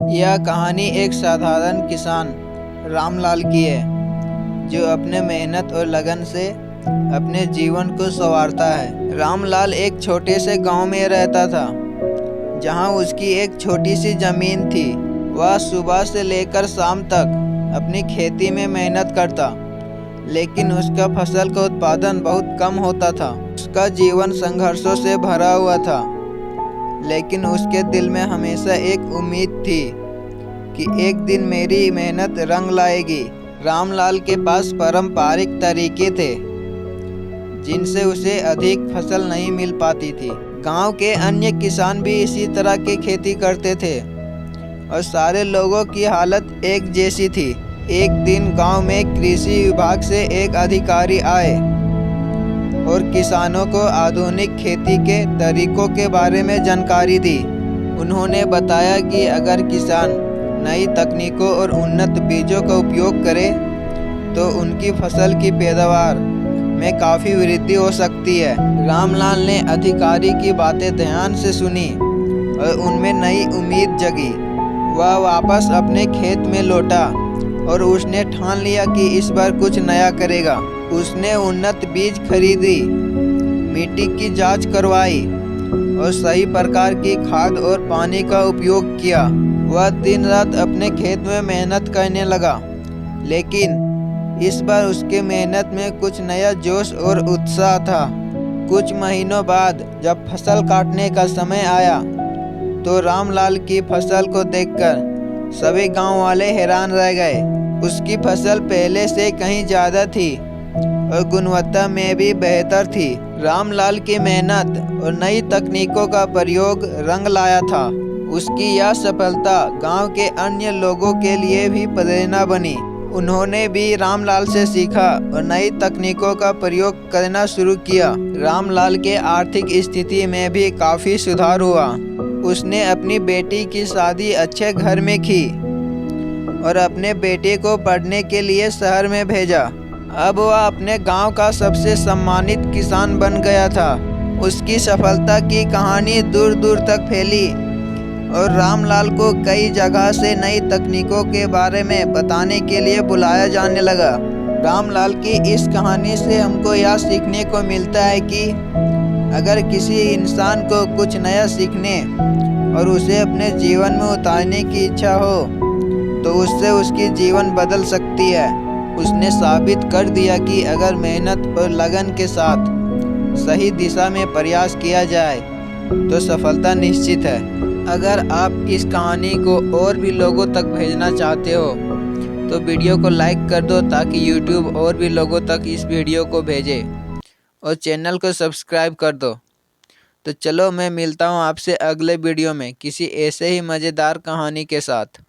यह कहानी एक साधारण किसान रामलाल की है, जो अपने मेहनत और लगन से अपने जीवन को संवारता है। रामलाल एक छोटे से गांव में रहता था, जहां उसकी एक छोटी सी जमीन थी। वह सुबह से लेकर शाम तक अपनी खेती में मेहनत करता, लेकिन उसका फसल का उत्पादन बहुत कम होता था। उसका जीवन संघर्षों से भरा हुआ था, लेकिन उसके दिल में हमेशा एक उम्मीद थी कि एक दिन मेरी मेहनत रंग लाएगी। रामलाल के पास पारंपरिक तरीके थे, जिनसे उसे अधिक फसल नहीं मिल पाती थी। गांव के अन्य किसान भी इसी तरह की खेती करते थे और सारे लोगों की हालत एक जैसी थी। एक दिन गांव में कृषि विभाग से एक अधिकारी आए और किसानों को आधुनिक खेती के तरीकों के बारे में जानकारी दी। उन्होंने बताया कि अगर किसान नई तकनीकों और उन्नत बीजों का उपयोग करे तो उनकी फसल की पैदावार में काफ़ी वृद्धि हो सकती है। रामलाल ने अधिकारी की बातें ध्यान से सुनी और उनमें नई उम्मीद जगी। वह वापस अपने खेत में लौटा और उसने ठान लिया कि इस बार कुछ नया करेगा। उसने उन्नत बीज खरीदी, मिट्टी की जांच करवाई और सही प्रकार की खाद और पानी का उपयोग किया। वह दिन रात अपने खेत में मेहनत करने लगा, लेकिन इस बार उसके मेहनत में कुछ नया जोश और उत्साह था। कुछ महीनों बाद जब फसल काटने का समय आया, तो रामलाल की फसल को देखकर सभी गांव वाले हैरान रह गए। उसकी फसल पहले से कहीं ज़्यादा थी और गुणवत्ता में भी बेहतर थी। रामलाल की मेहनत और नई तकनीकों का प्रयोग रंग लाया था। उसकी यह सफलता गांव के अन्य लोगों के लिए भी प्रेरणा बनी। उन्होंने भी रामलाल से सीखा और नई तकनीकों का प्रयोग करना शुरू किया। रामलाल के आर्थिक स्थिति में भी काफ़ी सुधार हुआ। उसने अपनी बेटी की शादी अच्छे घर में की और अपने बेटे को पढ़ने के लिए शहर में भेजा। अब वह अपने गांव का सबसे सम्मानित किसान बन गया था। उसकी सफलता की कहानी दूर दूर तक फैली और रामलाल को कई जगह से नई तकनीकों के बारे में बताने के लिए बुलाया जाने लगा। रामलाल की इस कहानी से हमको यह सीखने को मिलता है कि अगर किसी इंसान को कुछ नया सीखने और उसे अपने जीवन में उतारने की इच्छा हो, तो उससे उसकी जीवन बदल सकती है। उसने साबित कर दिया कि अगर मेहनत और लगन के साथ सही दिशा में प्रयास किया जाए तो सफलता निश्चित है। अगर आप इस कहानी को और भी लोगों तक भेजना चाहते हो तो वीडियो को लाइक कर दो, ताकि YouTube और भी लोगों तक इस वीडियो को भेजे, और चैनल को सब्सक्राइब कर दो। तो चलो, मैं मिलता हूँ आपसे अगले वीडियो में किसी ऐसे ही मज़ेदार कहानी के साथ।